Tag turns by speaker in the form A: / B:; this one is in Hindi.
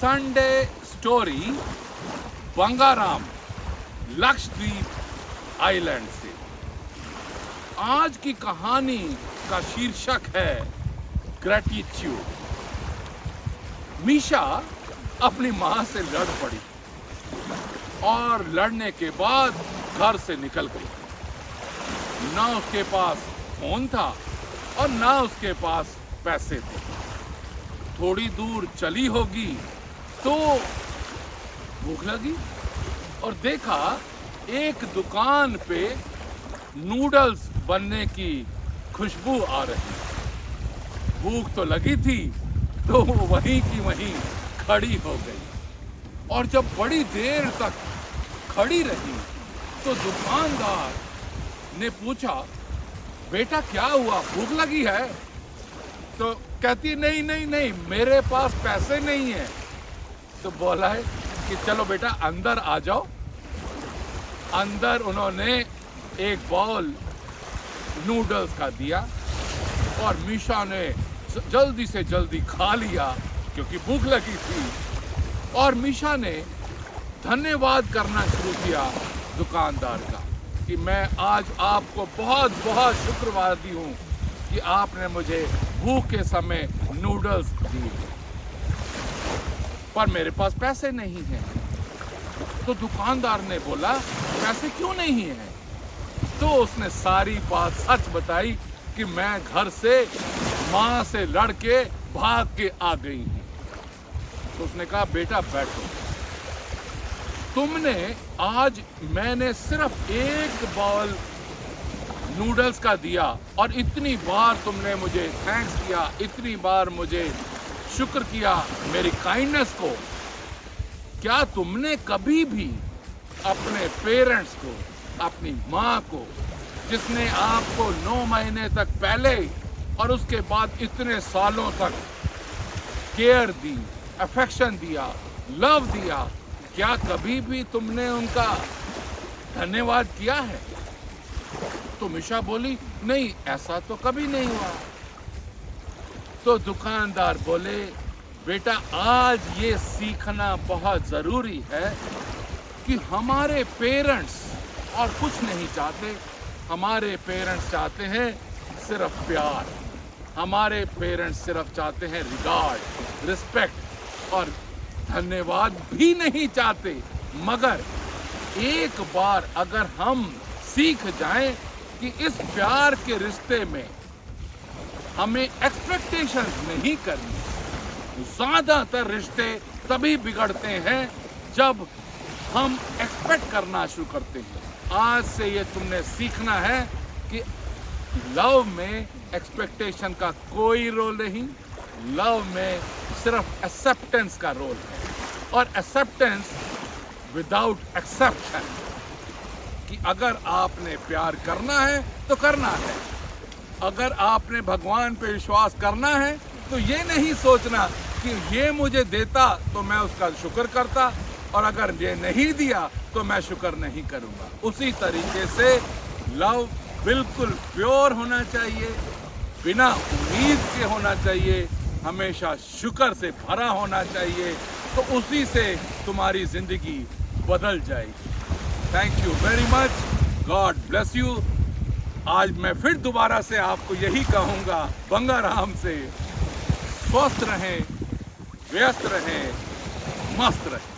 A: Sunday story Bangaram, Lakshadweep island से। आज की कहानी का शीर्षक है ग्रैटिट्यूड। मीशा अपनी मां से लड़ पड़ी और लड़ने के बाद घर से निकल गई। ना उसके पास फोन था और ना उसके पास पैसे थे। थोड़ी दूर चली होगी तो भूख लगी और देखा एक दुकान पे नूडल्स बनने की खुशबू आ रही। भूख तो लगी थी तो वहीं की वहीं खड़ी हो गई और जब बड़ी देर तक खड़ी रही तो दुकानदार ने पूछा, बेटा क्या हुआ, भूख लगी है? तो कहती नहीं नहीं नहीं, मेरे पास पैसे नहीं है। तो बोला है कि चलो बेटा अंदर आ जाओ। अंदर उन्होंने एक बाउल नूडल्स का दिया और मीशा ने जल्दी से जल्दी खा लिया क्योंकि भूख लगी थी। और मीशा ने धन्यवाद करना शुरू किया दुकानदार का कि मैं आज आपको बहुत बहुत शुक्रवादी हूँ कि आपने मुझे भूख के समय नूडल्स दिए, पर मेरे पास पैसे नहीं हैं। तो दुकानदार ने बोला, पैसे क्यों नहीं है? तो उसने सारी बात सच बताई कि मैं घर से मां से लड़के भाग के आ गई हूं। तो उसने कहा, बेटा बैठो, तुमने आज मैंने सिर्फ एक बाउल नूडल्स का दिया और इतनी बार तुमने मुझे थैंक्स किया, इतनी बार मुझे शुक्र किया मेरी काइंडनेस को। क्या तुमने कभी भी अपने पेरेंट्स को, अपनी माँ को, जिसने आपको 9 महीने तक पहले और उसके बाद इतने सालों तक केयर दी, अफेक्शन दिया, लव दिया, क्या कभी भी तुमने उनका धन्यवाद किया है? तो मीशा बोली, नहीं, ऐसा तो कभी नहीं हुआ। तो दुकानदार बोले, बेटा आज ये सीखना बहुत जरूरी है कि हमारे पेरेंट्स और कुछ नहीं चाहते। हमारे पेरेंट्स चाहते हैं सिर्फ प्यार, हमारे पेरेंट्स सिर्फ चाहते हैं रिगार्ड, रिस्पेक्ट और धन्यवाद भी नहीं चाहते। मगर एक बार अगर हम सीख जाएं कि इस प्यार के रिश्ते में हमें एक्सपेक्टेशंस नहीं करनी। ज्यादातर रिश्ते तभी बिगड़ते हैं जब हम एक्सपेक्ट करना शुरू करते हैं। आज से ये तुमने सीखना है कि लव में एक्सपेक्टेशन का कोई रोल नहीं। लव में सिर्फ एक्सेप्टेंस का रोल है और एक्सेप्टेंस विदाउट एक्सेप्शन, कि अगर आपने प्यार करना है तो करना है। अगर आपने भगवान पे विश्वास करना है तो ये नहीं सोचना कि ये मुझे देता तो मैं उसका शुक्र करता और अगर ये नहीं दिया तो मैं शुक्र नहीं करूँगा। उसी तरीके से लव बिल्कुल प्योर होना चाहिए, बिना उम्मीद के होना चाहिए, हमेशा शुक्र से भरा होना चाहिए। तो उसी से तुम्हारी जिंदगी बदल जाएगी। Thank you very much, God bless you. आज मैं फिर दोबारा से आपको यही कहूँगा, बंगाराम से, स्वस्थ रहें, व्यस्त रहें, मस्त रहें।